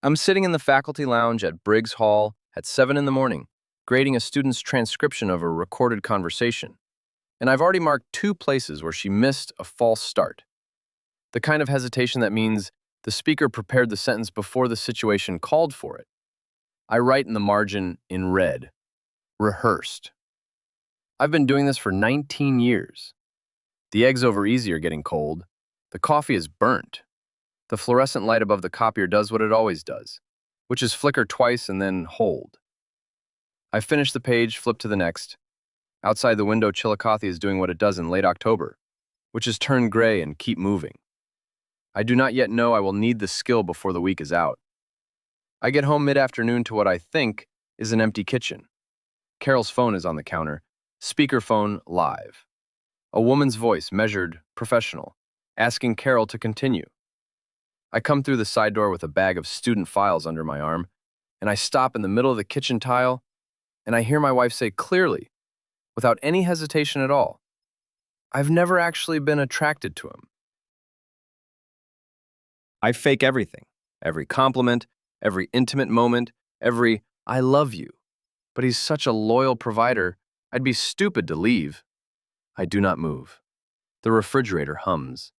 I'm sitting in the faculty lounge at Briggs Hall at 7 in the morning, grading a student's transcription of a recorded conversation, and I've already marked two places where she missed a false start. The kind of hesitation that means the speaker prepared the sentence before the situation called for it. I write in the margin in red, rehearsed. I've been doing this for 19 years. The eggs over easy are getting cold. The coffee is burnt. The fluorescent light above the copier does what it always does, which is flicker twice and then hold. I finish the page, flip to the next. Outside the window, Chillicothe is doing what it does in late October, which is turn gray and keep moving. I do not yet know I will need the skill before the week is out. I get home mid-afternoon to what I think is an empty kitchen. Carol's phone is on the counter, speakerphone live. A woman's voice, measured, professional, asking Carol to continue. I come through the side door with a bag of student files under my arm, and I stop in the middle of the kitchen tile, and I hear my wife say clearly, without any hesitation at all, "I've never actually been attracted to him." I fake everything, every compliment, every intimate moment, every "I love you," but he's such a loyal provider, I'd be stupid to leave. I do not move. The refrigerator hums.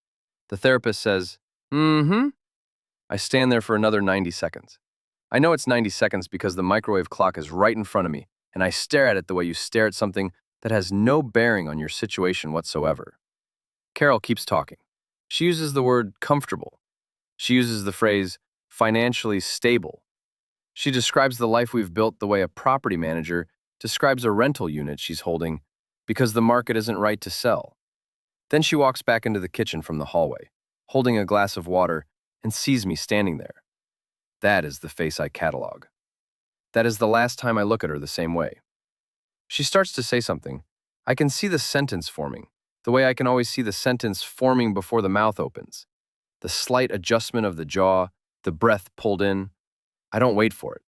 The therapist says, "Mm-hmm." I stand there for another 90 seconds. I know it's 90 seconds because the microwave clock is right in front of me, and I stare at it the way you stare at something that has no bearing on your situation whatsoever. Carol keeps talking. She uses the word comfortable. She uses the phrase financially stable. She describes the life we've built the way a property manager describes a rental unit she's holding because the market isn't right to sell. Then she walks back into the kitchen from the hallway, holding a glass of water, and sees me standing there. That is the face I catalog. That is the last time I look at her the same way. She starts to say something. I can see the sentence forming, the way I can always see the sentence forming before the mouth opens. The slight adjustment of the jaw, the breath pulled in. I don't wait for it.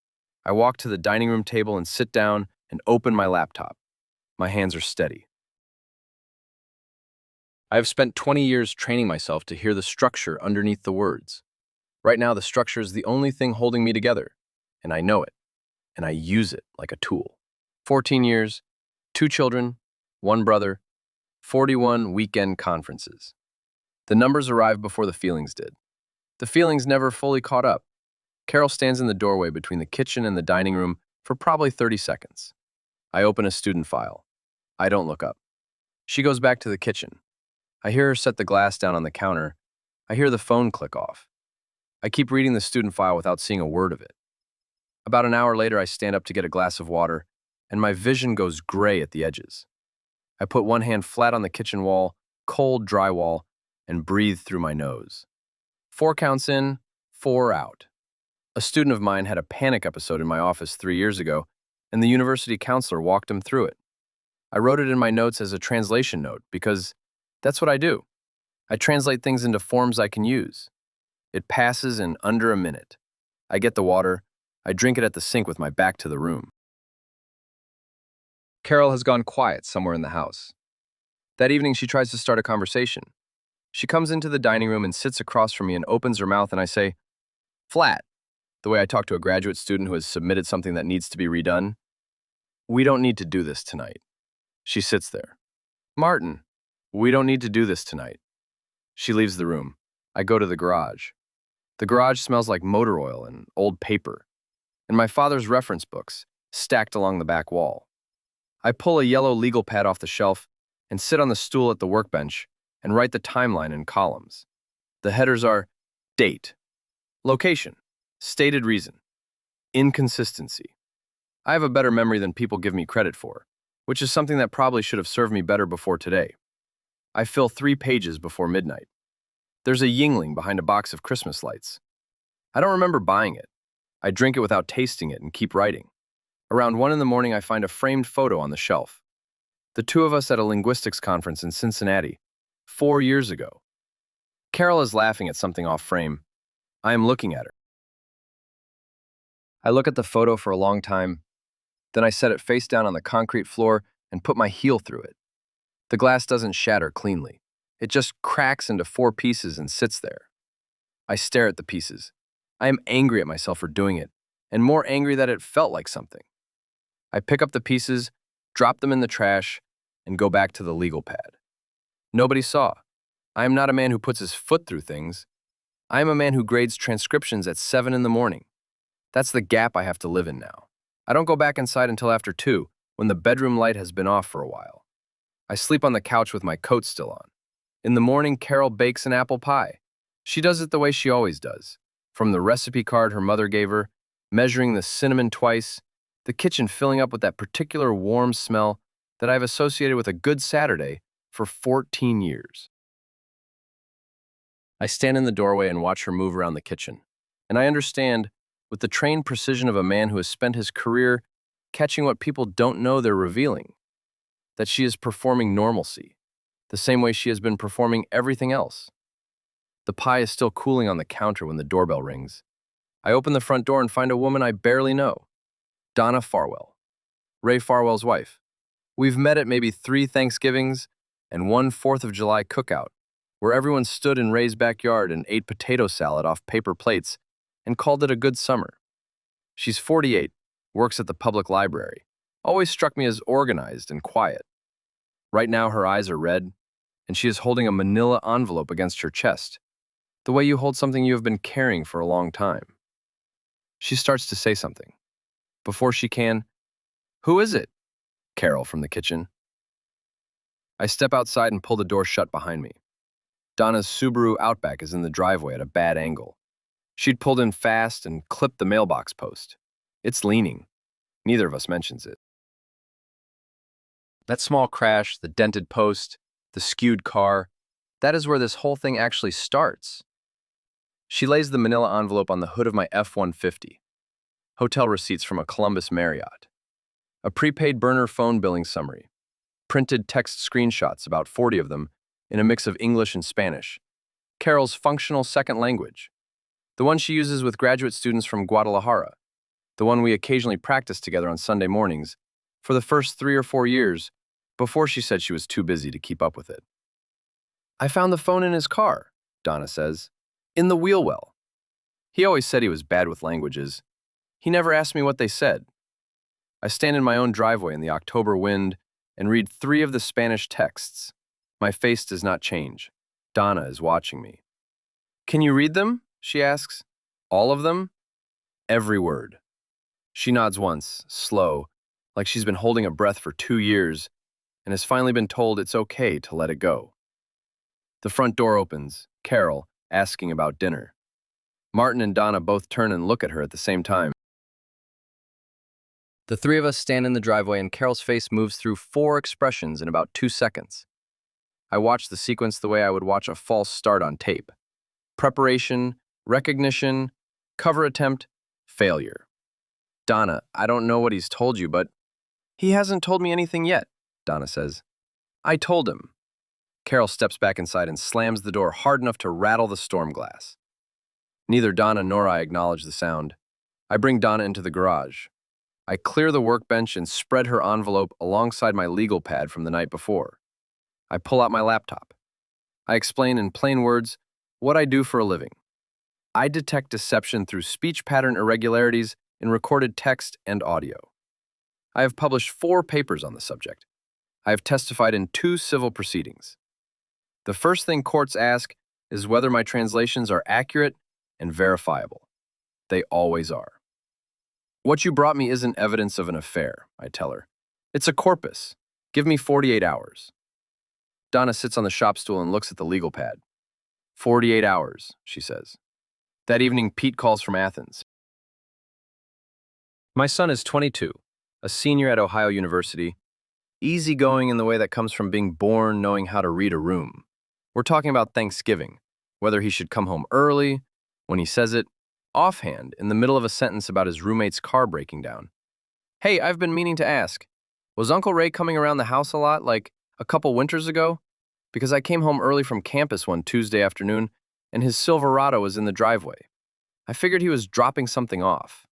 I walk to the dining room table and sit down and open my laptop. My hands are steady. I have spent 20 years training myself to hear the structure underneath the words. Right now, the structure is the only thing holding me together, and I know it, and I use it like a tool. 14 years, 2 children, 1 brother, 41 weekend conferences. The numbers arrived before the feelings did. The feelings never fully caught up. Carol stands in the doorway between the kitchen and the dining room for probably 30 seconds. I open a student file. I don't look up. She goes back to the kitchen. I hear her set the glass down on the counter. I hear the phone click off. I keep reading the student file without seeing a word of it. About an hour later, I stand up to get a glass of water, and my vision goes gray at the edges. I put one hand flat on the kitchen wall, cold drywall, and breathe through my nose. 4 counts in, 4 out. A student of mine had a panic episode in my office 3 years ago, and the university counselor walked him through it. I wrote it in my notes as a translation note because that's what I do. I translate things into forms I can use. It passes in under a minute. I get the water. I drink it at the sink with my back to the room. Carol has gone quiet somewhere in the house. That evening, she tries to start a conversation. She comes into the dining room and sits across from me and opens her mouth, and I say, "Flat," the way I talk to a graduate student who has submitted something that needs to be redone. "We don't need to do this tonight." She sits there. "Martin, we don't need to do this tonight." She leaves the room. I go to the garage. The garage smells like motor oil and old paper, and my father's reference books stacked along the back wall. I pull a yellow legal pad off the shelf and sit on the stool at the workbench and write the timeline in columns. The headers are date, location, stated reason, inconsistency. I have a better memory than people give me credit for, which is something that probably should have served me better before today. I fill 3 pages before midnight. There's a Yingling behind a box of Christmas lights. I don't remember buying it. I drink it without tasting it and keep writing. Around 1 in the morning, I find a framed photo on the shelf. The 2 of us at a linguistics conference in Cincinnati, 4 years ago. Carol is laughing at something off frame. I am looking at her. I look at the photo for a long time. Then I set it face down on the concrete floor and put my heel through it. The glass doesn't shatter cleanly. It just cracks into 4 pieces and sits there. I stare at the pieces. I am angry at myself for doing it, and more angry that it felt like something. I pick up the pieces, drop them in the trash, and go back to the legal pad. Nobody saw. I am not a man who puts his foot through things. I am a man who grades transcriptions at 7 in the morning. That's the gap I have to live in now. I don't go back inside until after 2, when the bedroom light has been off for a while. I sleep on the couch with my coat still on. In the morning, Carol bakes an apple pie. She does it the way she always does. From the recipe card her mother gave her, measuring the cinnamon twice, the kitchen filling up with that particular warm smell that I've associated with a good Saturday for 14 years. I stand in the doorway and watch her move around the kitchen, and I understand, with the trained precision of a man who has spent his career catching what people don't know they're revealing, that she is performing normalcy, the same way she has been performing everything else. The pie is still cooling on the counter when the doorbell rings. I open the front door and find a woman I barely know, Donna Farwell, Ray Farwell's wife. We've met at maybe 3 Thanksgivings and 1 4th of July cookout, where everyone stood in Ray's backyard and ate potato salad off paper plates and called it a good summer. She's 48, works at the public library, always struck me as organized and quiet. Right now her eyes are red, and she is holding a manila envelope against her chest, the way you hold something you have been carrying for a long time. She starts to say something. Before she can, "Who is it?" Carol from the kitchen. I step outside and pull the door shut behind me. Donna's Subaru Outback is in the driveway at a bad angle. She'd pulled in fast and clipped the mailbox post. It's leaning. Neither of us mentions it. That small crash, the dented post, the skewed car, that is where this whole thing actually starts. She lays the manila envelope on the hood of my F-150. Hotel receipts from a Columbus Marriott. A prepaid burner phone billing summary. Printed text screenshots, about 40 of them, in a mix of English and Spanish. Carol's functional second language. The one she uses with graduate students from Guadalajara. The one we occasionally practiced together on Sunday mornings for the first 3 or 4 years before she said she was too busy to keep up with it. "I found the phone in his car," Donna says. "In the wheel well." He always said he was bad with languages. He never asked me what they said. I stand in my own driveway in the October wind and read 3 of the Spanish texts. My face does not change. Donna is watching me. "Can you read them?" she asks. "All of them?" "Every word." She nods once, slow, like she's been holding a breath for 2 years and has finally been told it's okay to let it go. The front door opens, Carol asking about dinner. Martin and Donna both turn and look at her at the same time. The 3 of us stand in the driveway and Carol's face moves through 4 expressions in about 2 seconds. I watch the sequence the way I would watch a false start on tape. Preparation, recognition, cover attempt, failure. "Donna, I don't know what he's told you, but..." "He hasn't told me anything yet," Donna says. "I told him." Carol steps back inside and slams the door hard enough to rattle the storm glass. Neither Donna nor I acknowledge the sound. I bring Donna into the garage. I clear the workbench and spread her envelope alongside my legal pad from the night before. I pull out my laptop. I explain in plain words what I do for a living. I detect deception through speech pattern irregularities in recorded text and audio. I have published 4 papers on the subject. I have testified in 2 civil proceedings. The first thing courts ask is whether my translations are accurate and verifiable. They always are. "What you brought me isn't evidence of an affair," I tell her. "It's a corpus. Give me 48 hours. Donna sits on the shop stool and looks at the legal pad. 48 hours, she says. That evening, Pete calls from Athens. My son is 22, a senior at Ohio University, easygoing in the way that comes from being born knowing how to read a room. We're talking about Thanksgiving, whether he should come home early, when he says it, offhand, in the middle of a sentence about his roommate's car breaking down. Hey, I've been meaning to ask, was Uncle Ray coming around the house a lot, like a couple winters ago? Because I came home early from campus one Tuesday afternoon, and his Silverado was in the driveway. I figured he was dropping something off.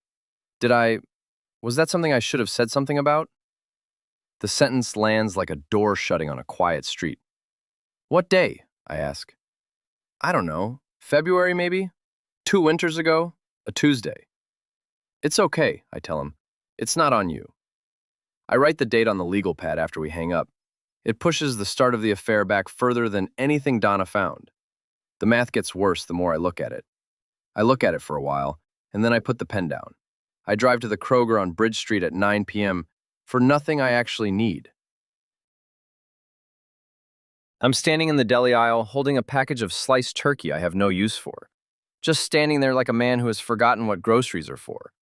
Was that something I should have said something about? The sentence lands like a door shutting on a quiet street. What day? I ask. I don't know. February, maybe? 2 winters ago? A Tuesday. It's okay, I tell him. It's not on you. I write the date on the legal pad after we hang up. It pushes the start of the affair back further than anything Donna found. The math gets worse the more I look at it. I look at it for a while, and then I put the pen down. I drive to the Kroger on Bridge Street at 9 p.m. for nothing I actually need. I'm standing in the deli aisle holding a package of sliced turkey I have no use for. Just standing there like a man who has forgotten what groceries are for.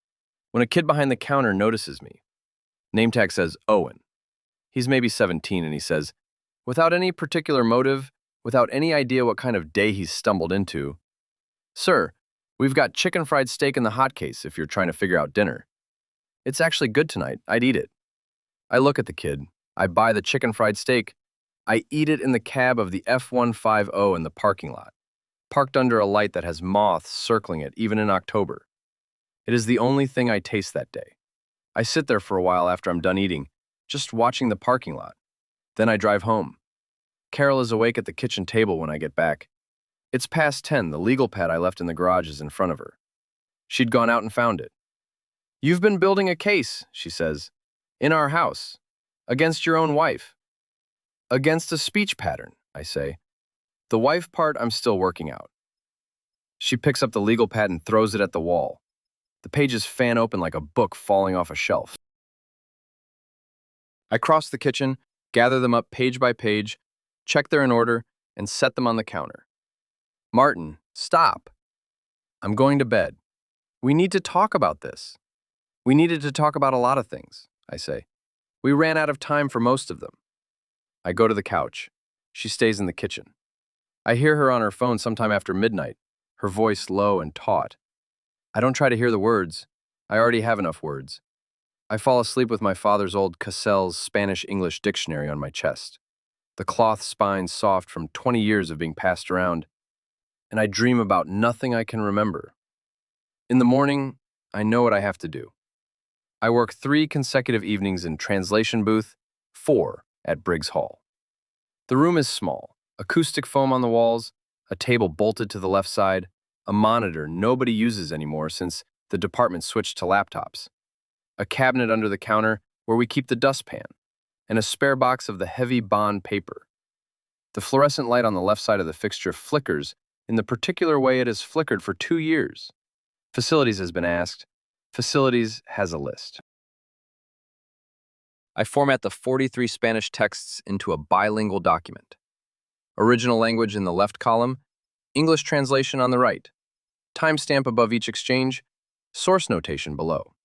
When a kid behind the counter notices me. Name tag says Owen. He's maybe 17 and he says, without any particular motive, without any idea what kind of day he's stumbled into, "Sir, we've got chicken fried steak in the hot case if you're trying to figure out dinner. It's actually good tonight. I'd eat it." I look at the kid. I buy the chicken fried steak. I eat it in the cab of the F-150 in the parking lot, parked under a light that has moths circling it even in October. It is the only thing I taste that day. I sit there for a while after I'm done eating, just watching the parking lot. Then I drive home. Carol is awake at the kitchen table when I get back. It's past 10. The legal pad I left in the garage is in front of her. She'd gone out and found it. "You've been building a case," she says, "in our house, against your own wife." "Against a speech pattern," I say. The wife part I'm still working out. She picks up the legal pad and throws it at the wall. The pages fan open like a book falling off a shelf. I cross the kitchen, gather them up page by page, check they're in order, and set them on the counter. "Martin, stop. I'm going to bed. We need to talk about this." "We needed to talk about a lot of things," I say. "We ran out of time for most of them." I go to the couch. She stays in the kitchen. I hear her on her phone sometime after midnight, her voice low and taut. I don't try to hear the words. I already have enough words. I fall asleep with my father's old Cassell's Spanish-English dictionary on my chest, the cloth spine soft from 20 years of being passed around, and I dream about nothing I can remember. In the morning, I know what I have to do. I work 3 consecutive evenings in translation booth, 4 at Briggs Hall. The room is small, acoustic foam on the walls, a table bolted to the left side, a monitor nobody uses anymore since the department switched to laptops, a cabinet under the counter where we keep the dustpan, and a spare box of the heavy bond paper. The fluorescent light on the left side of the fixture flickers in the particular way it has flickered for 2 years. Facilities has been asked. Facilities has a list. I format the 43 Spanish texts into a bilingual document. Original language in the left column, English translation on the right, timestamp above each exchange, source notation below.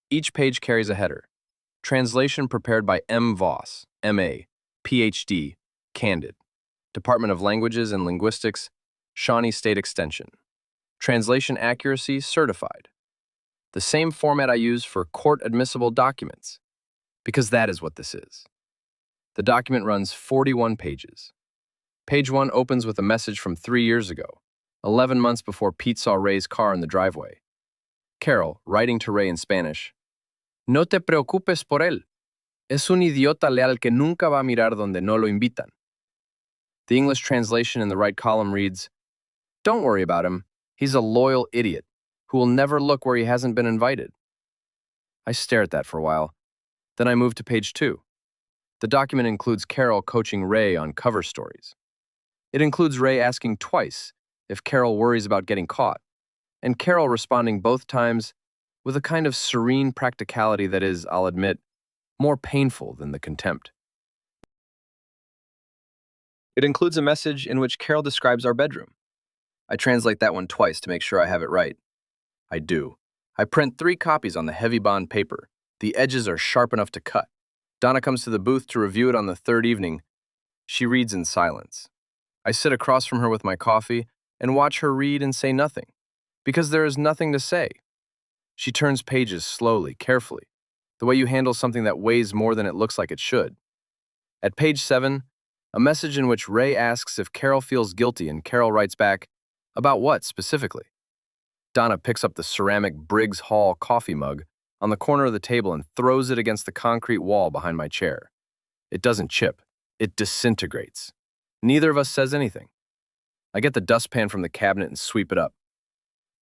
Each page carries a header. Translation prepared by M. Voss, M.A., Ph.D., Candid, Department of Languages and Linguistics, Shawnee State Extension. Translation accuracy certified. The same format I use for court-admissible documents, because that is what this is. The document runs 41 pages. Page 1 opens with a message from 3 years ago, 11 months before Pete saw Ray's car in the driveway. Carol, writing to Ray in Spanish, "No te preocupes por él. Es un idiota leal que nunca va a mirar donde no lo invitan." The English translation in the right column reads, "Don't worry about him. He's a loyal idiot who will never look where he hasn't been invited." I stare at that for a while. Then I move to page 2. The document includes Carol coaching Ray on cover stories. It includes Ray asking twice if Carol worries about getting caught, and Carol responding both times with a kind of serene practicality that is, I'll admit, more painful than the contempt. It includes a message in which Carol describes our bedroom. I translate that one twice to make sure I have it right. I do. I print 3 copies on the heavy bond paper. The edges are sharp enough to cut. Donna comes to the booth to review it on the 3rd evening. She reads in silence. I sit across from her with my coffee and watch her read and say nothing, because there is nothing to say. She turns pages slowly, carefully, the way you handle something that weighs more than it looks like it should. At page 7, a message in which Ray asks if Carol feels guilty and Carol writes back, "About what, specifically?" Donna picks up the ceramic Briggs Hall coffee mug on the corner of the table and throws it against the concrete wall behind my chair. It doesn't chip. It disintegrates. Neither of us says anything. I get the dustpan from the cabinet and sweep it up.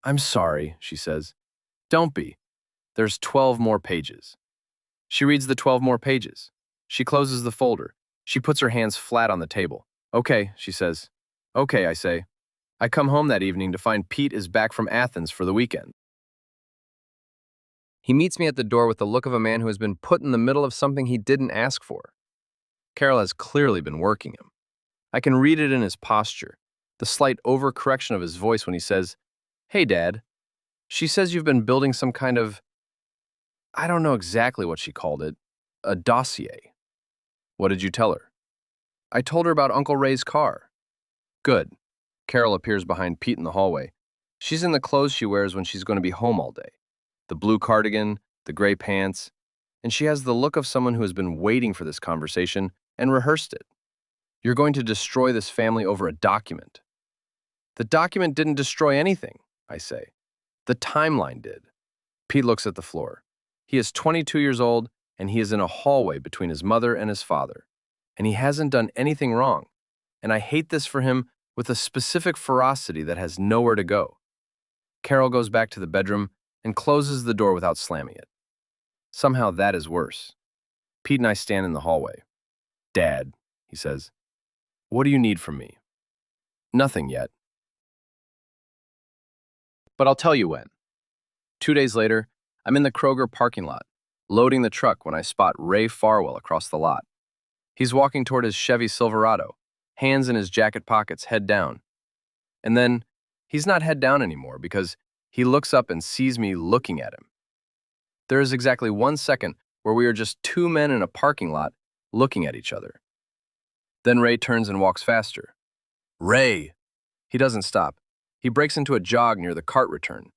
I'm sorry, she says. Don't be. There's 12 more pages. She reads the 12 more pages. She closes the folder. She puts her hands flat on the table. Okay, she says. Okay, I say. I come home that evening to find Pete is back from Athens for the weekend. He meets me at the door with the look of a man who has been put in the middle of something he didn't ask for. Carol has clearly been working him. I can read it in his posture, the slight overcorrection of his voice when he says, "Hey, Dad, she says you've been building some kind of, I don't know exactly what she called it, a dossier." What did you tell her? I told her about Uncle Ray's car. Good. Carol appears behind Pete in the hallway. She's in the clothes she wears when she's going to be home all day. The blue cardigan, the gray pants, and she has the look of someone who has been waiting for this conversation and rehearsed it. You're going to destroy this family over a document. The document didn't destroy anything, I say. The timeline did. Pete looks at the floor. He is 22 years old, and he is in a hallway between his mother and his father. And he hasn't done anything wrong. And I hate this for him with a specific ferocity that has nowhere to go. Carol goes back to the bedroom and closes the door without slamming it. Somehow that is worse. Pete and I stand in the hallway. Dad, he says, what do you need from me? Nothing yet. But I'll tell you when. 2 days later, I'm in the Kroger parking lot, loading the truck when I spot Ray Farwell across the lot. He's walking toward his Chevy Silverado, hands in his jacket pockets, head down. And then, he's not head down anymore because he looks up and sees me looking at him. There is exactly 1 second where we are just two men in a parking lot looking at each other. Then Ray turns and walks faster. Ray! He doesn't stop. He breaks into a jog near the cart return.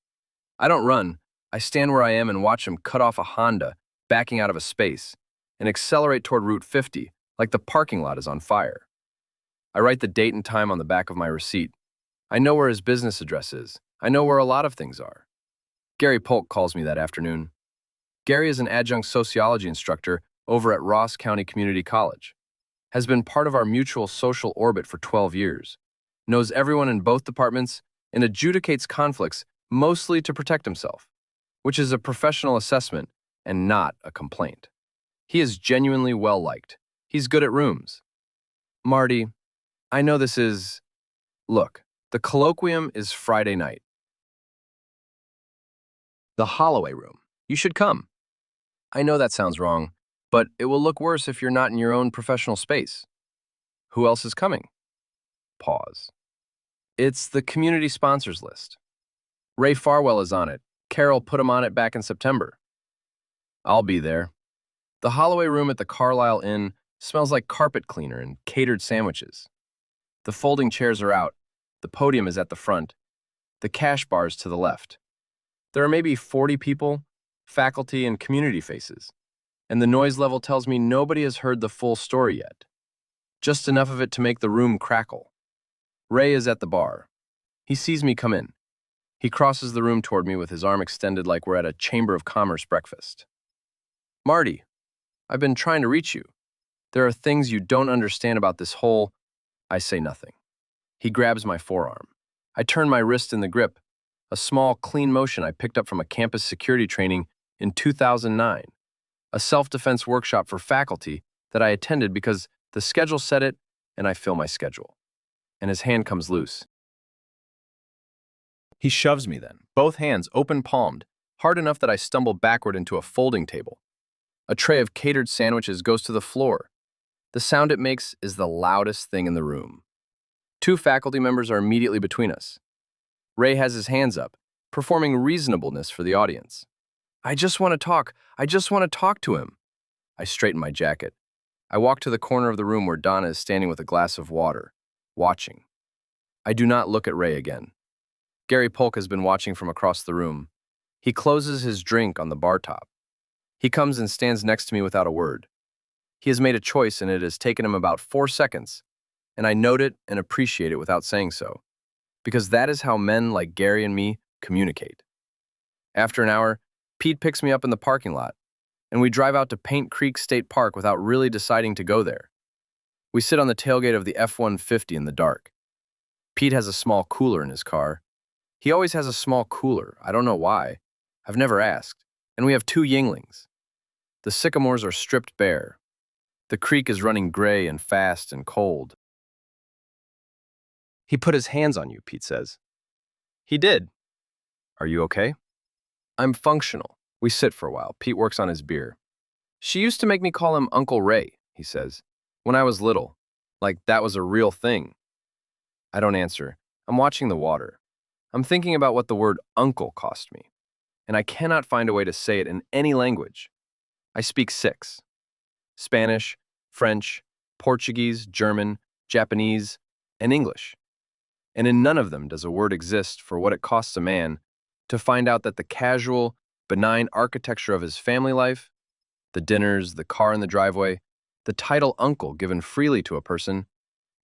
I don't run. I stand where I am and watch him cut off a Honda, backing out of a space, and accelerate toward Route 50 like the parking lot is on fire. I write the date and time on the back of my receipt. I know where his business address is. I know where a lot of things are. Gary Polk calls me that afternoon. Gary is an adjunct sociology instructor over at Ross County Community College, has been part of our mutual social orbit for 12 years, knows everyone in both departments, and adjudicates conflicts mostly to protect himself, which is a professional assessment and not a complaint. He is genuinely well-liked. He's good at rooms. Marty, I know this is... Look, the colloquium is Friday night. The Holloway Room. You should come. I know that sounds wrong, but it will look worse if you're not in your own professional space. Who else is coming? Pause. It's the community sponsors list. Ray Farwell is on it. Carol put him on it back in September. I'll be there. The Holloway Room at the Carlisle Inn smells like carpet cleaner and catered sandwiches. The folding chairs are out. The podium is at the front. The cash bar's to the left. There are maybe 40 people, faculty, and community faces. And the noise level tells me nobody has heard the full story yet. Just enough of it to make the room crackle. Ray is at the bar. He sees me come in. He crosses the room toward me with his arm extended like we're at a Chamber of Commerce breakfast. Marty, I've been trying to reach you. There are things you don't understand about this whole... I say nothing. He grabs my forearm. I turn my wrist in the grip, a small, clean motion I picked up from a campus security training in 2009, a self-defense workshop for faculty that I attended because the schedule said it and I fill my schedule. And his hand comes loose. He shoves me then, both hands open-palmed, hard enough that I stumble backward into a folding table. A tray of catered sandwiches goes to the floor. The sound it makes is the loudest thing in the room. 2 faculty members are immediately between us. Ray has his hands up, performing reasonableness for the audience. I just want to talk. I just want to talk to him. I straighten my jacket. I walk to the corner of the room where Donna is standing with a glass of water, watching. I do not look at Ray again. Gary Polk has been watching from across the room. He closes his drink on the bar top. He comes and stands next to me without a word. He has made a choice and it has taken him about 4 seconds, and I note it and appreciate it without saying so, because that is how men like Gary and me communicate. After an hour, Pete picks me up in the parking lot, and we drive out to Paint Creek State Park without really deciding to go there. We sit on the tailgate of the F-150 in the dark. Pete has a small cooler in his car. He always has a small cooler. I don't know why. I've never asked. And we have two Yinglings. The sycamores are stripped bare. The creek is running gray and fast and cold. He put his hands on you, Pete says. He did. Are you okay? I'm functional. We sit for a while. Pete works on his beer. She used to make me call him Uncle Ray, he says, when I was little. Like that was a real thing. I don't answer. I'm watching the water. I'm thinking about what the word uncle cost me, and I cannot find a way to say it in any language. I speak six: Spanish, French, Portuguese, German, Japanese, and English. And in none of them does a word exist for what it costs a man to find out that the casual, benign architecture of his family life, the dinners, the car in the driveway, the title uncle given freely to a person,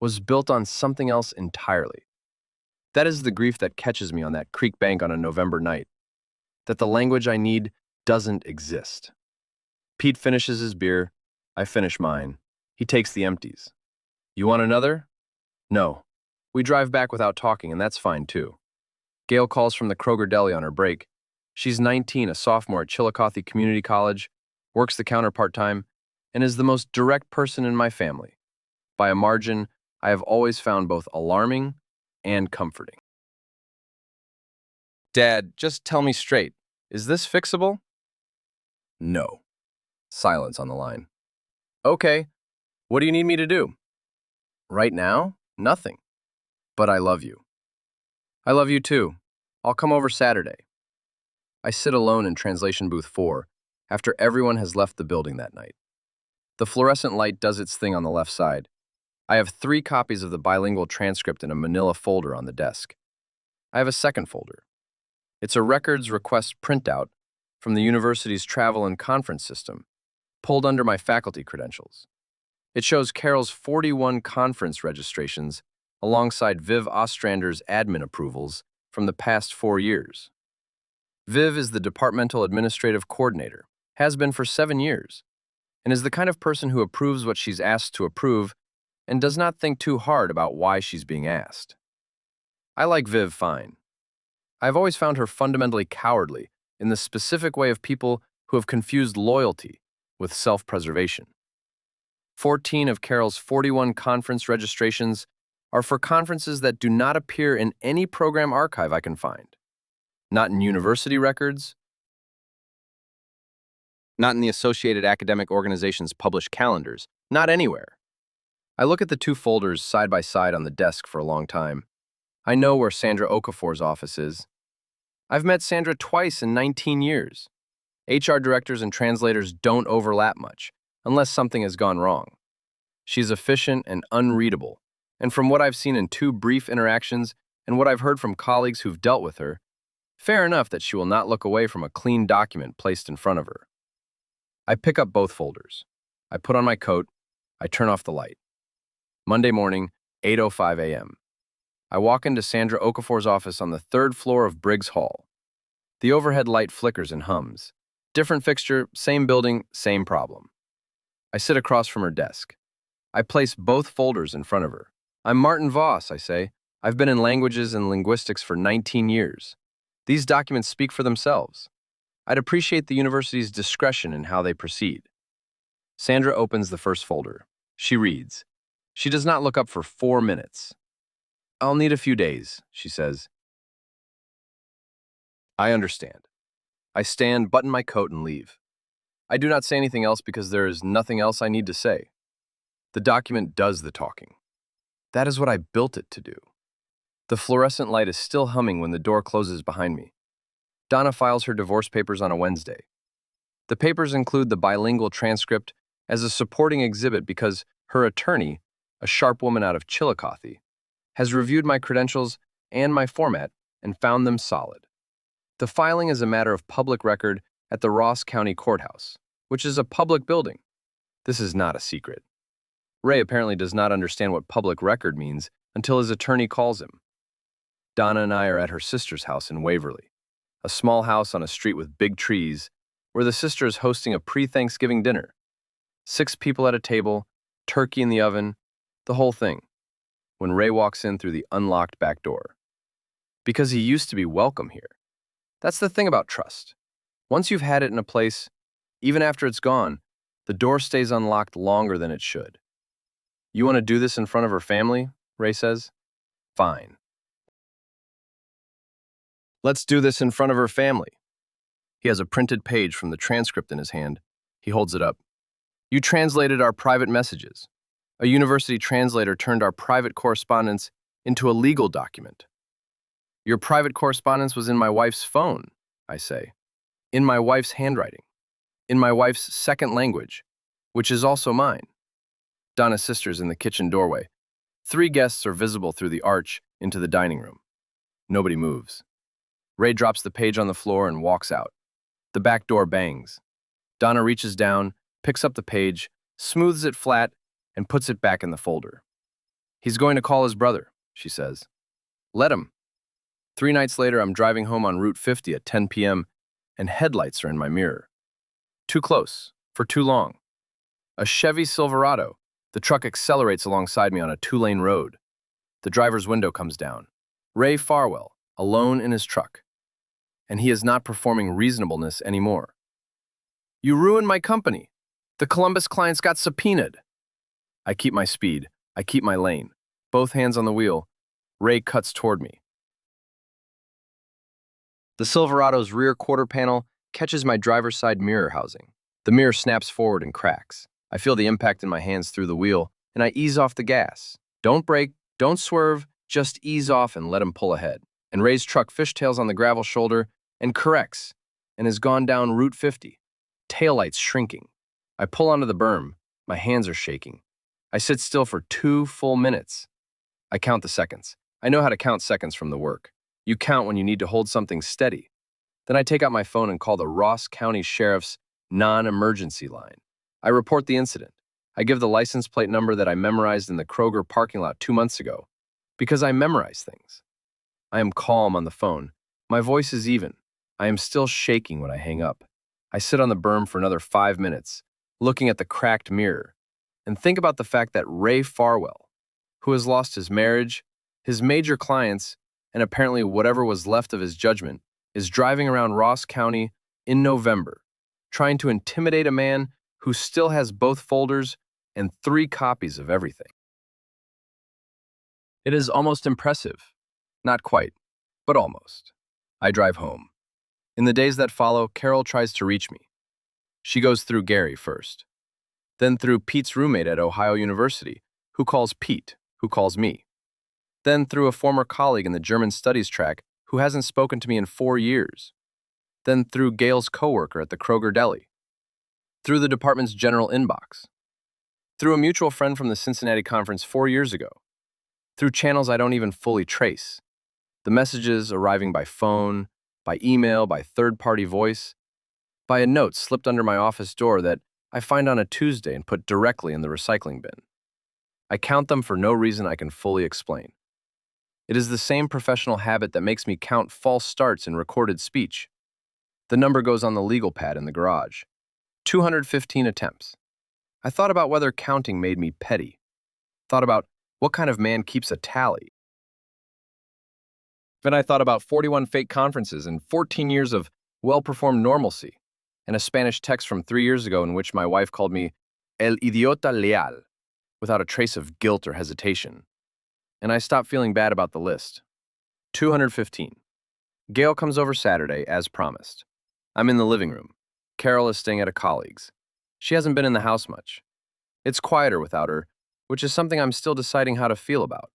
was built on something else entirely. That is the grief that catches me on that creek bank on a November night, that the language I need doesn't exist. Pete finishes his beer. I finish mine. He takes the empties. You want another? No. We drive back without talking, and that's fine too. Gail calls from the Kroger Deli on her break. She's 19, a sophomore at Chillicothe Community College, works the counter part-time, and is the most direct person in my family. By a margin, I have always found both alarming and comforting. Dad, just tell me straight. Is this fixable? No. Silence on the line. Okay. What do you need me to do? Right now? Nothing. But I love you. I love you too. I'll come over Saturday. I sit alone in Translation Booth 4 after everyone has left the building that night. The fluorescent light does its thing on the left side. I have 3 copies of the bilingual transcript in a manila folder on the desk. I have a second folder. It's a records request printout from the university's travel and conference system, pulled under my faculty credentials. It shows Carol's 41 conference registrations alongside Viv Ostrander's admin approvals from the past 4 years. Viv is the departmental administrative coordinator, has been for 7 years, and is the kind of person who approves what she's asked to approve and does not think too hard about why she's being asked. I like Viv fine. I've always found her fundamentally cowardly in the specific way of people who have confused loyalty with self-preservation. 14 of Carol's 41 conference registrations are for conferences that do not appear in any program archive I can find. Not in university records, not in the Associated Academic Organization's published calendars, not anywhere. I look at the 2 folders side by side on the desk for a long time. I know where Sandra Okafor's office is. I've met Sandra twice in 19 years. HR directors and translators don't overlap much, unless something has gone wrong. She's efficient and unreadable, and from what I've seen in 2 brief interactions and what I've heard from colleagues who've dealt with her, fair enough that she will not look away from a clean document placed in front of her. I pick up both folders. I put on my coat. I turn off the light. Monday morning, 8:05 a.m. I walk into Sandra Okafor's office on the 3rd floor of Briggs Hall. The overhead light flickers and hums. Different fixture, same building, same problem. I sit across from her desk. I place both folders in front of her. I'm Martin Voss, I say. I've been in languages and linguistics for 19 years. These documents speak for themselves. I'd appreciate the university's discretion in how they proceed. Sandra opens the first folder. She reads. She does not look up for 4 minutes. I'll need a few days, she says. I understand. I stand, button my coat, and leave. I do not say anything else because there is nothing else I need to say. The document does the talking. That is what I built it to do. The fluorescent light is still humming when the door closes behind me. Donna files her divorce papers on a Wednesday. The papers include the bilingual transcript as a supporting exhibit because her attorney, a sharp woman out of Chillicothe, has reviewed my credentials and my format and found them solid. The filing is a matter of public record at the Ross County Courthouse, which is a public building. This is not a secret. Ray apparently does not understand what public record means until his attorney calls him. Donna and I are at her sister's house in Waverly, a small house on a street with big trees, where the sister is hosting a pre-Thanksgiving dinner. 6 people at a table, turkey in the oven, the whole thing, when Ray walks in through the unlocked back door. because he used to be welcome here. That's the thing about trust. Once you've had it in a place, even after it's gone, the door stays unlocked longer than it should. You want to do this in front of her family? Ray says. Fine. Let's do this in front of her family. He has a printed page from the transcript in his hand. He holds it up. You translated our private messages. A university translator turned our private correspondence into a legal document. Your private correspondence was in my wife's phone, I say. In my wife's handwriting. In my wife's second language, which is also mine. Donna's sister's in the kitchen doorway. 3 guests are visible through the arch into the dining room. Nobody moves. Ray drops the page on the floor and walks out. The back door bangs. Donna reaches down, picks up the page, smooths it flat, and puts it back in the folder. He's going to call his brother, she says. Let him. 3 nights later, I'm driving home on Route 50 at 10 p.m., and headlights are in my mirror. Too close, for too long. A Chevy Silverado. The truck accelerates alongside me on a 2-lane road. The driver's window comes down. Ray Farwell, alone in his truck. And he is not performing reasonableness anymore. You ruined my company. The Columbus clients got subpoenaed. I keep my speed. I keep my lane. Both hands on the wheel. Ray cuts toward me. The Silverado's rear quarter panel catches my driver's side mirror housing. The mirror snaps forward and cracks. I feel the impact in my hands through the wheel, and I ease off the gas. Don't brake, don't swerve, just ease off and let him pull ahead. And Ray's truck fishtails on the gravel shoulder and corrects, and has gone down Route 50. Taillights shrinking. I pull onto the berm. My hands are shaking. I sit still for 2 full minutes. I count the seconds. I know how to count seconds from the work. You count when you need to hold something steady. Then I take out my phone and call the Ross County Sheriff's non-emergency line. I report the incident. I give the license plate number that I memorized in the Kroger parking lot 2 months ago, because I memorize things. I am calm on the phone. My voice is even. I am still shaking when I hang up. I sit on the berm for another 5 minutes, looking at the cracked mirror, and think about the fact that Ray Farwell, who has lost his marriage, his major clients, and apparently whatever was left of his judgment, is driving around Ross County in November, trying to intimidate a man who still has both folders and 3 copies of everything. It is almost impressive. Not quite, but almost. I drive home. In the days that follow, Carol tries to reach me. She goes through Gary first, then through Pete's roommate at Ohio University, who calls Pete, who calls me, then through a former colleague in the German Studies track who hasn't spoken to me in 4 years, then through Gail's coworker at the Kroger Deli, through the department's general inbox, through a mutual friend from the Cincinnati conference 4 years ago, through channels I don't even fully trace, the messages arriving by phone, by email, by third-party voice, by a note slipped under my office door that I find on a Tuesday and put directly in the recycling bin. I count them for no reason I can fully explain. It is the same professional habit that makes me count false starts in recorded speech. The number goes on the legal pad in the garage. 215 attempts. I thought about whether counting made me petty. Thought about what kind of man keeps a tally. Then I thought about 41 fake conferences and 14 years of well-performed normalcy, and a Spanish text from 3 years ago in which my wife called me El Idiota Leal, without a trace of guilt or hesitation. And I stopped feeling bad about the list. 215. Gail comes over Saturday, as promised. I'm in the living room. Carol is staying at a colleague's. She hasn't been in the house much. It's quieter without her, which is something I'm still deciding how to feel about.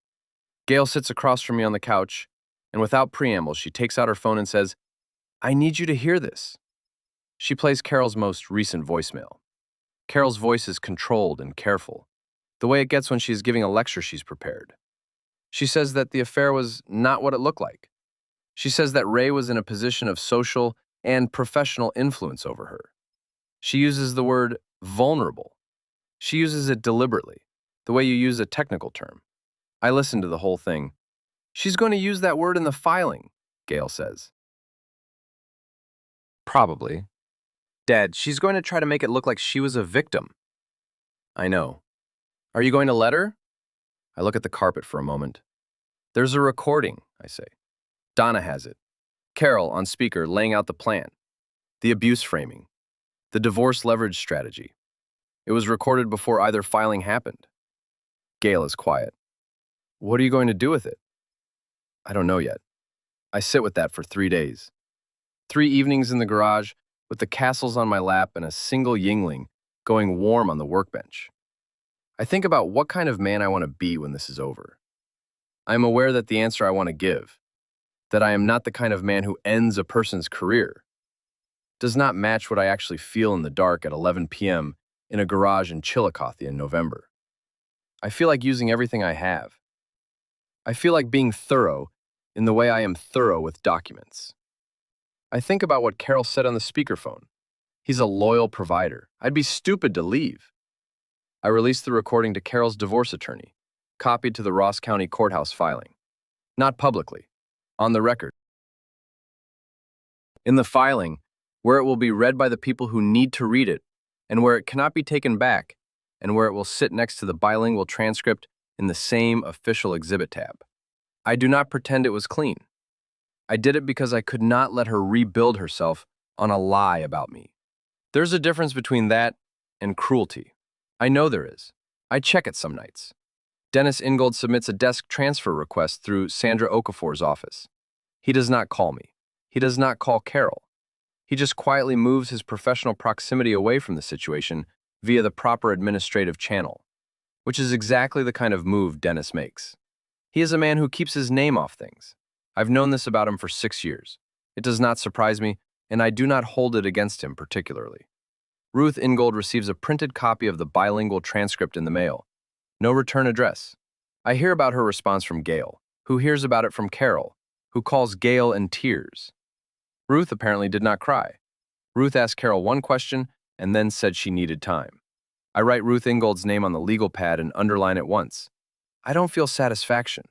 Gail sits across from me on the couch, and without preamble, she takes out her phone and says, I need you to hear this. She plays Carol's most recent voicemail. Carol's voice is controlled and careful, the way it gets when she's giving a lecture she's prepared. She says that the affair was not what it looked like. She says that Ray was in a position of social and professional influence over her. She uses the word vulnerable. She uses it deliberately, the way you use a technical term. I listened to the whole thing. She's going to use that word in the filing, Gail says. Probably. Dad, she's going to try to make it look like she was a victim. I know. Are you going to let her? I look at the carpet for a moment. There's a recording, I say. Donna has it. Carol, on speaker, laying out the plan, the abuse framing, the divorce leverage strategy. It was recorded before either filing happened. Gail is quiet. What are you going to do with it? I don't know yet. I sit with that for 3 days. 3 evenings in the garage with the castles on my lap and a single Yingling going warm on the workbench. I think about what kind of man I want to be when this is over. I am aware that the answer I want to give, that I am not the kind of man who ends a person's career, does not match what I actually feel in the dark at 11 p.m. in a garage in Chillicothe in November. I feel like using everything I have. I feel like being thorough in the way I am thorough with documents. I think about what Carol said on the speakerphone. He's a loyal provider. I'd be stupid to leave. I released the recording to Carol's divorce attorney, copied to the Ross County Courthouse filing. Not publicly, on the record. In the filing, where it will be read by the people who need to read it, and where it cannot be taken back, and where it will sit next to the bilingual transcript in the same official exhibit tab. I do not pretend it was clean. I did it because I could not let her rebuild herself on a lie about me. There's a difference between that and cruelty. I know there is. I check it some nights. Dennis Ingold submits a desk transfer request through Sandra Okafor's office. He does not call me. He does not call Carol. He just quietly moves his professional proximity away from the situation via the proper administrative channel, which is exactly the kind of move Dennis makes. He is a man who keeps his name off things. I've known this about him for 6 years. It does not surprise me, and I do not hold it against him particularly. Ruth Ingold receives a printed copy of the bilingual transcript in the mail. No return address. I hear about her response from Gail, who hears about it from Carol, who calls Gail in tears. Ruth apparently did not cry. Ruth asked Carol one question and then said she needed time. I write Ruth Ingold's name on the legal pad and underline it once. I don't feel satisfaction.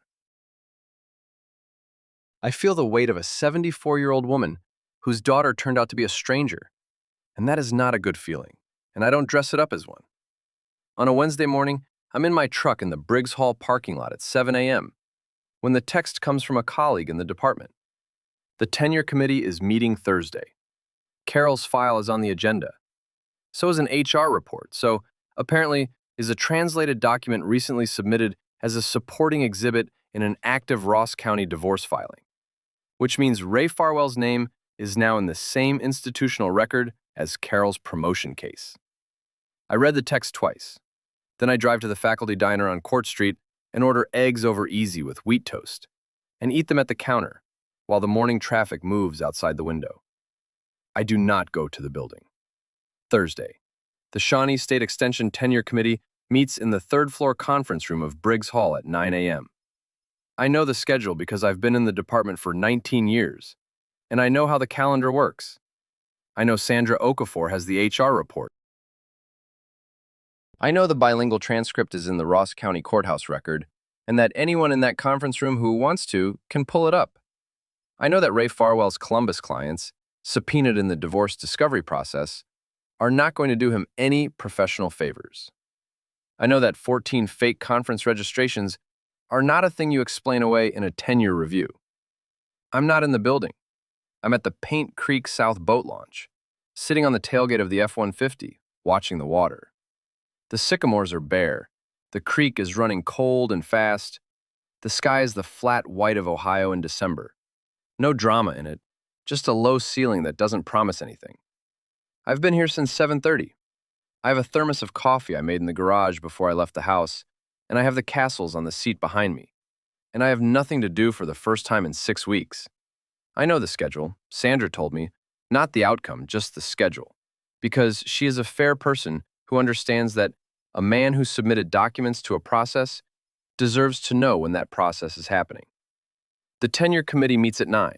I feel the weight of a 74-year-old woman whose daughter turned out to be a stranger, and that is not a good feeling, and I don't dress it up as one. On a Wednesday morning, I'm in my truck in the Briggs Hall parking lot at 7 a.m. when the text comes from a colleague in the department. The tenure committee is meeting Thursday. Carol's file is on the agenda. So is an HR report, so apparently is a translated document recently submitted as a supporting exhibit in an active Ross County divorce filing, which means Ray Farwell's name is now in the same institutional record as Carol's promotion case. I read the text twice. Then I drive to the faculty diner on Court Street and order eggs over easy with wheat toast and eat them at the counter while the morning traffic moves outside the window. I do not go to the building. Thursday, the Shawnee State Extension Tenure Committee meets in the third-floor conference room of Briggs Hall at 9 a.m. I know the schedule because I've been in the department for 19 years, and I know how the calendar works. I know Sandra Okafor has the HR report. I know the bilingual transcript is in the Ross County Courthouse record, and that anyone in that conference room who wants to can pull it up. I know that Ray Farwell's Columbus clients, subpoenaed in the divorce discovery process, are not going to do him any professional favors. I know that 14 fake conference registrations are not a thing you explain away in a tenure review. I'm not in the building. I'm at the Paint Creek South boat launch, sitting on the tailgate of the F-150, watching the water. The sycamores are bare. The creek is running cold and fast. The sky is the flat white of Ohio in December. No drama in it, just a low ceiling that doesn't promise anything. I've been here since 7:30. I have a thermos of coffee I made in the garage before I left the house, and I have the castles on the seat behind me. And I have nothing to do for the first time in 6 weeks. I know the schedule, Sandra told me, not the outcome, just the schedule, because she is a fair person who understands that a man who submitted documents to a process deserves to know when that process is happening. The tenure committee meets at 9.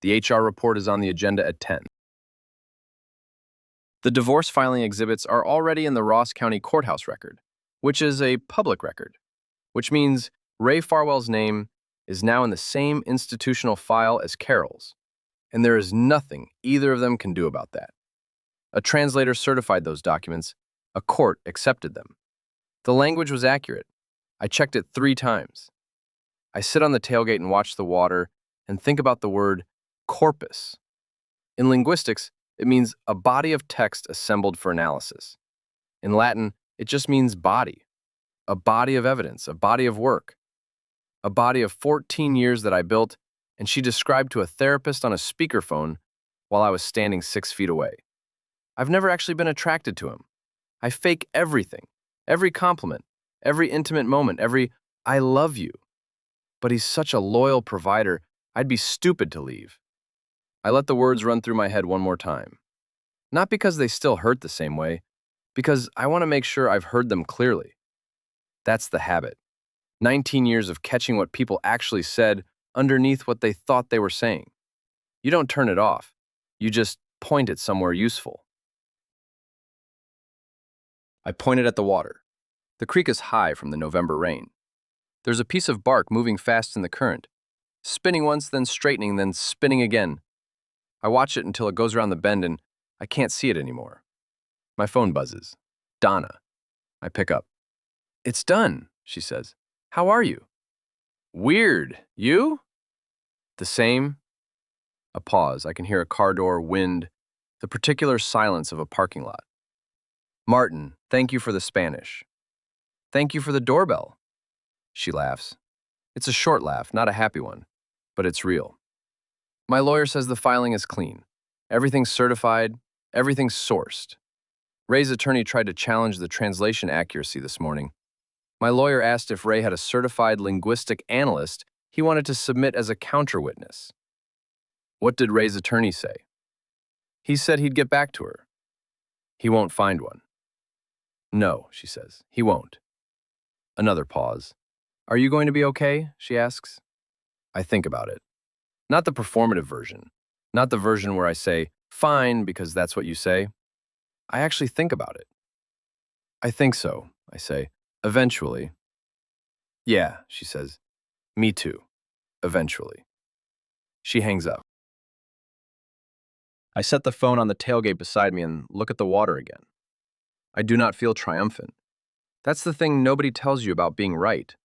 The HR report is on the agenda at 10. The divorce filing exhibits are already in the Ross County Courthouse record, which is a public record, which means Ray Farwell's name is now in the same institutional file as Carol's, and there is nothing either of them can do about that. A translator certified those documents. A court accepted them. The language was accurate. I checked it 3 times. I sit on the tailgate and watch the water and think about the word corpus. In linguistics, it means a body of text assembled for analysis. In Latin, it just means body, a body of evidence, a body of work, a body of 14 years that I built, and she described to a therapist on a speakerphone while I was standing 6 feet away. I've never actually been attracted to him. I fake everything, every compliment, every intimate moment, every I love you. But he's such a loyal provider, I'd be stupid to leave. I let the words run through my head one more time. Not because they still hurt the same way, because I want to make sure I've heard them clearly. That's the habit. 19 years of catching what people actually said underneath what they thought they were saying. You don't turn it off. You just point it somewhere useful. I pointed at the water. The creek is high from the November rain. There's a piece of bark moving fast in the current, spinning once, then straightening, then spinning again. I watch it until it goes around the bend and I can't see it anymore. My phone buzzes. Donna. I pick up. It's done, she says. How are you? Weird. You? The same. A pause. I can hear a car door, wind, the particular silence of a parking lot. Martin, thank you for the Spanish. Thank you for the doorbell. She laughs. It's a short laugh, not a happy one, but it's real. My lawyer says the filing is clean. Everything's certified, everything's sourced. Ray's attorney tried to challenge the translation accuracy this morning. My lawyer asked if Ray had a certified linguistic analyst he wanted to submit as a counter-witness. What did Ray's attorney say? He said he'd get back to her. He won't find one. No, she says, he won't. Another pause. Are you going to be okay? She asks. I think about it. Not the performative version. Not the version where I say, fine, because that's what you say. I actually think about it. I think so, I say. Eventually. Yeah, she says. Me too. Eventually. She hangs up. I set the phone on the tailgate beside me and look at the water again. I do not feel triumphant. That's the thing nobody tells you about being right.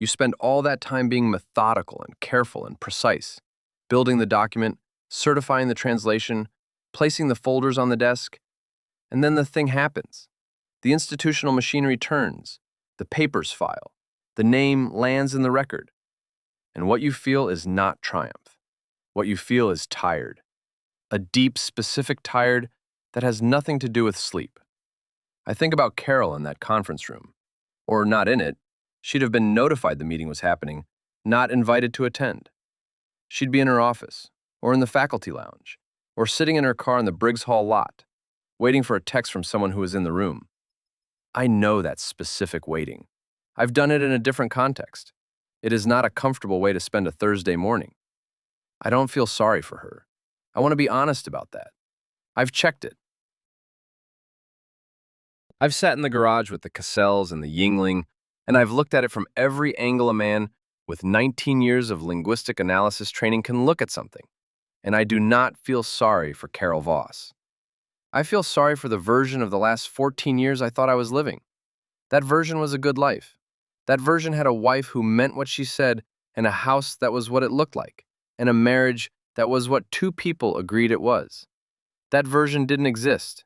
You spend all that time being methodical and careful and precise, building the document, certifying the translation, placing the folders on the desk, and then the thing happens. The institutional machinery turns, the papers file, the name lands in the record. And what you feel is not triumph. What you feel is tired. A deep, specific tired that has nothing to do with sleep. I think about Carol in that conference room. Or not in it. She'd have been notified the meeting was happening, not invited to attend. She'd be in her office, or in the faculty lounge, or sitting in her car in the Briggs Hall lot, waiting for a text from someone who was in the room. I know that specific waiting. I've done it in a different context. It is not a comfortable way to spend a Thursday morning. I don't feel sorry for her. I want to be honest about that. I've checked it. I've sat in the garage with the Cassells and the Yingling, and I've looked at it from every angle a man with 19 years of linguistic analysis training can look at something. And I do not feel sorry for Carol Voss. I feel sorry for the version of the last 14 years I thought I was living. That version was a good life. That version had a wife who meant what she said, and a house that was what it looked like, and a marriage that was what two people agreed it was. That version didn't exist.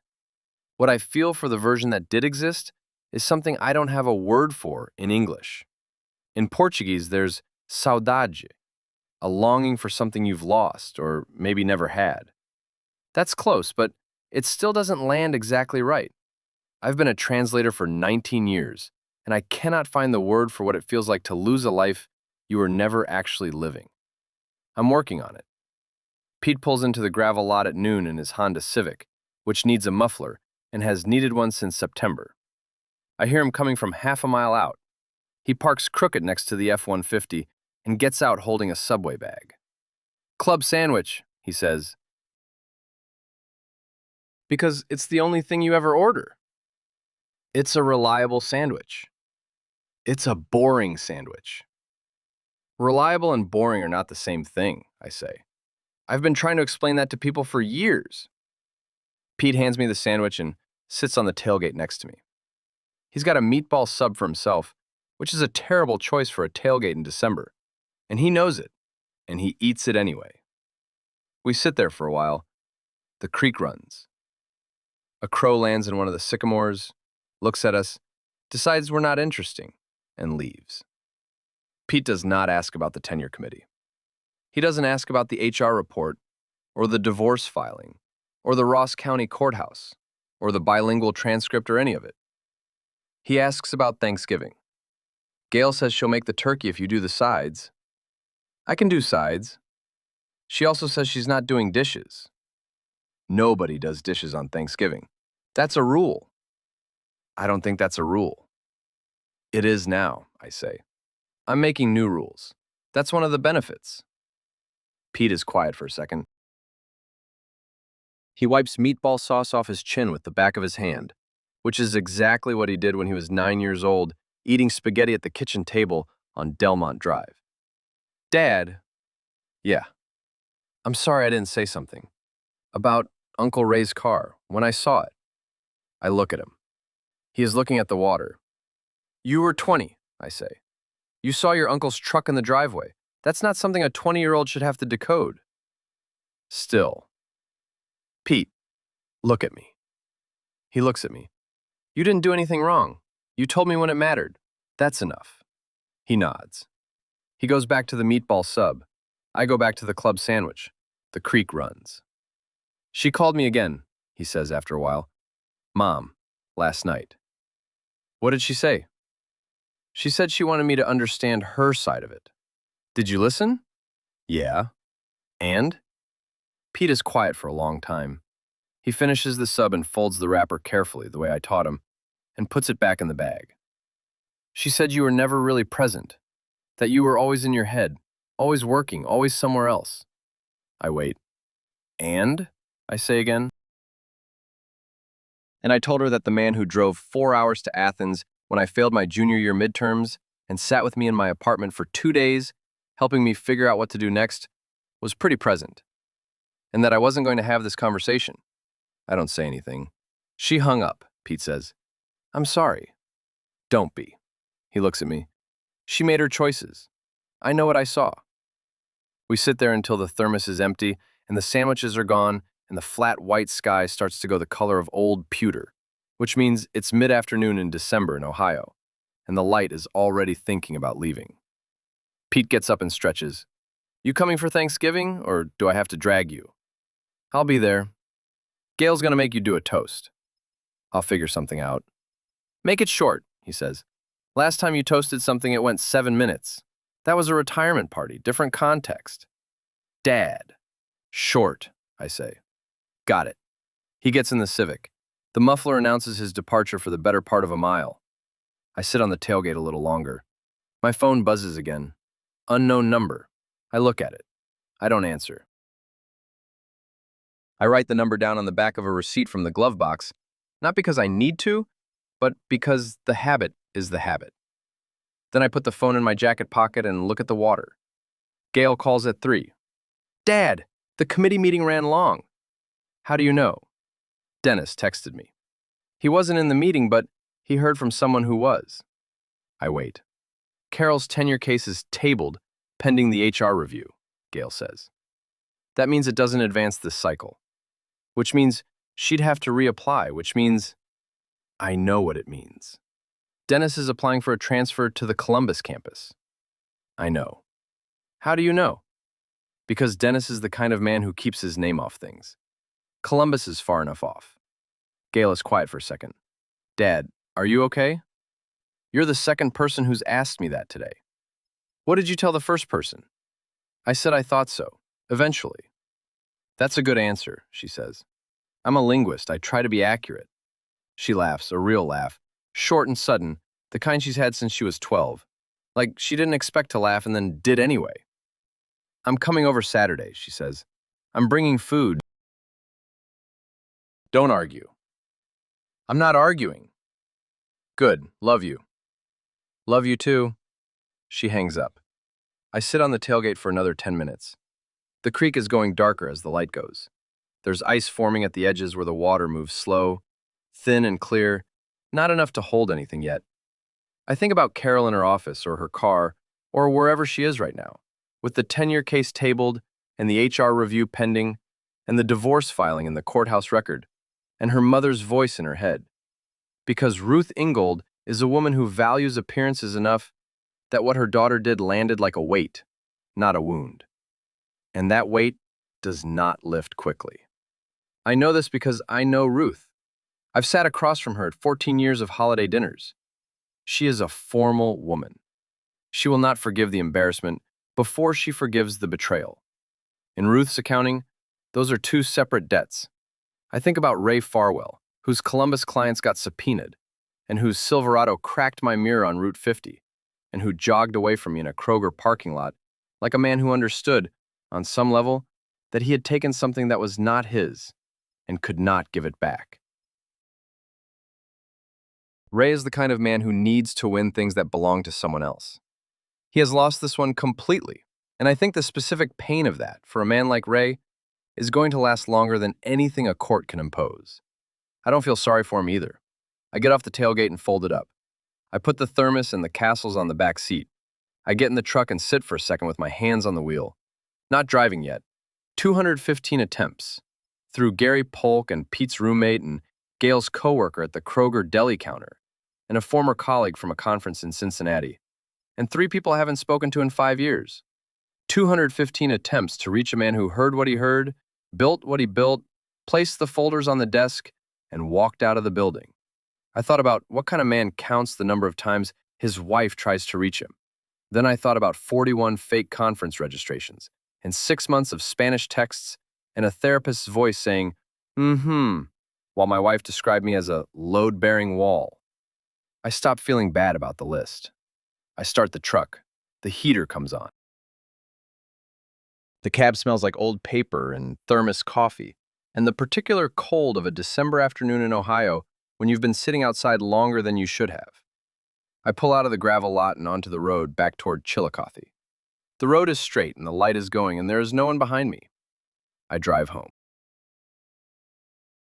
What I feel for the version that did exist is something I don't have a word for in English. In Portuguese, there's saudade, a longing for something you've lost or maybe never had. That's close, but it still doesn't land exactly right. I've been a translator for 19 years, and I cannot find the word for what it feels like to lose a life you were never actually living. I'm working on it. Pete pulls into the gravel lot at noon in his Honda Civic, which needs a muffler and has needed one since September. I hear him coming from half a mile out. He parks crooked next to the F-150 and gets out holding a Subway bag. Club sandwich, he says. Because it's the only thing you ever order. It's a reliable sandwich. It's a boring sandwich. Reliable and boring are not the same thing, I say. I've been trying to explain that to people for years. Pete hands me the sandwich and sits on the tailgate next to me. He's got a meatball sub for himself, which is a terrible choice for a tailgate in December, and he knows it. and he eats it anyway. We sit there for a while. The creek runs. A crow lands in one of the sycamores, looks at us, decides we're not interesting, and leaves. Pete does not ask about the tenure committee. He doesn't ask about the HR report, or the divorce filing, or the Ross County courthouse, or the bilingual transcript or any of it. He asks about Thanksgiving. Gail says she'll make the turkey if you do the sides. I can do sides. She also says she's not doing dishes. Nobody does dishes on Thanksgiving. That's a rule. I don't think that's a rule. It is now, I say. I'm making new rules. That's one of the benefits. Pete is quiet for a second. He wipes meatball sauce off his chin with the back of his hand, which is exactly what he did when he was 9 years old, eating spaghetti at the kitchen table on Delmont Drive. Dad, yeah. I'm sorry I didn't say something. About Uncle Ray's car, when I saw it. I look at him. He is looking at the water. You were 20, I say. You saw your uncle's truck in the driveway. That's not something a 20-year-old should have to decode. Still. Pete, look at me. He looks at me. You didn't do anything wrong. You told me when it mattered. That's enough. He nods. He goes back to the meatball sub. I go back to the club sandwich. The creek runs. She called me again, he says after a while. Mom, last night. What did she say? She said she wanted me to understand her side of it. Did you listen? Yeah. And? Pete is quiet for a long time. He finishes the sub and folds the wrapper carefully, the way I taught him, and puts it back in the bag. She said you were never really present, that you were always in your head, always working, always somewhere else. I wait. And? I say again. And I told her that the man who drove 4 hours to Athens when I failed my junior year midterms and sat with me in my apartment for 2 days, helping me figure out what to do next, was pretty present. And that I wasn't going to have this conversation. I don't say anything. She hung up, Pete says. I'm sorry. Don't be. He looks at me. She made her choices. I know what I saw. We sit there until the thermos is empty and the sandwiches are gone and the flat white sky starts to go the color of old pewter, which means it's mid-afternoon in December in Ohio, and the light is already thinking about leaving. Pete gets up and stretches. You coming for Thanksgiving, or do I have to drag you? I'll be there. Gail's gonna make you do a toast. I'll figure something out. Make it short, he says. Last time you toasted something, it went 7 minutes. That was a retirement party, different context. Dad. Short, I say. Got it. He gets in the Civic. The muffler announces his departure for the better part of a mile. I sit on the tailgate a little longer. My phone buzzes again. Unknown number. I look at it. I don't answer. I write the number down on the back of a receipt from the glove box, not because I need to, but because the habit is the habit. Then I put the phone in my jacket pocket and look at the water. Gail calls at 3. Dad, the committee meeting ran long. How do you know? Dennis texted me. He wasn't in the meeting, but he heard from someone who was. I wait. Carol's tenure case is tabled, pending the HR review, Gail says. That means it doesn't advance this cycle. Which means she'd have to reapply, which means I know what it means. Dennis is applying for a transfer to the Columbus campus. I know. How do you know? Because Dennis is the kind of man who keeps his name off things. Columbus is far enough off. Gail is quiet for a second. Dad, are you okay? You're the second person who's asked me that today. What did you tell the first person? I said I thought so, eventually. That's a good answer, she says. I'm a linguist. I try to be accurate. She laughs, a real laugh, short and sudden, the kind she's had since she was 12. Like she didn't expect to laugh and then did anyway. I'm coming over Saturday, she says. I'm bringing food. Don't argue. I'm not arguing. Good, love you. Love you too. She hangs up. I sit on the tailgate for another 10 minutes. The creek is going darker as the light goes. There's ice forming at the edges where the water moves slow, thin and clear, not enough to hold anything yet. I think about Carol in her office or her car or wherever she is right now, with the tenure case tabled and the HR review pending and the divorce filing in the courthouse record and her mother's voice in her head. Because Ruth Ingold is a woman who values appearances enough that what her daughter did landed like a weight, not a wound. And that weight does not lift quickly. I know this because I know Ruth. I've sat across from her at 14 years of holiday dinners. She is a formal woman. She will not forgive the embarrassment before she forgives the betrayal. In Ruth's accounting, those are two separate debts. I think about Ray Farwell, whose Columbus clients got subpoenaed, and whose Silverado cracked my mirror on Route 50, and who jogged away from me in a Kroger parking lot like a man who understood, on some level, that he had taken something that was not his and could not give it back. Ray is the kind of man who needs to win things that belong to someone else. He has lost this one completely, and I think the specific pain of that, for a man like Ray, is going to last longer than anything a court can impose. I don't feel sorry for him either. I get off the tailgate and fold it up. I put the thermos and the castles on the back seat. I get in the truck and sit for a second with my hands on the wheel. Not driving yet. 215 attempts. Through Gary Polk and Pete's roommate and Gail's coworker at the Kroger deli counter, and a former colleague from a conference in Cincinnati, and 3 people I haven't spoken to in 5 years. 215 attempts to reach a man who heard what he heard, built what he built, placed the folders on the desk, and walked out of the building. I thought about what kind of man counts the number of times his wife tries to reach him. Then I thought about 41 fake conference registrations, and 6 months of Spanish texts, and a therapist's voice saying, while my wife described me as a load-bearing wall. I stop feeling bad about the list. I start the truck. The heater comes on. The cab smells like old paper and thermos coffee, and the particular cold of a December afternoon in Ohio when you've been sitting outside longer than you should have. I pull out of the gravel lot and onto the road back toward Chillicothe. The road is straight and the light is going and there is no one behind me. I drive home.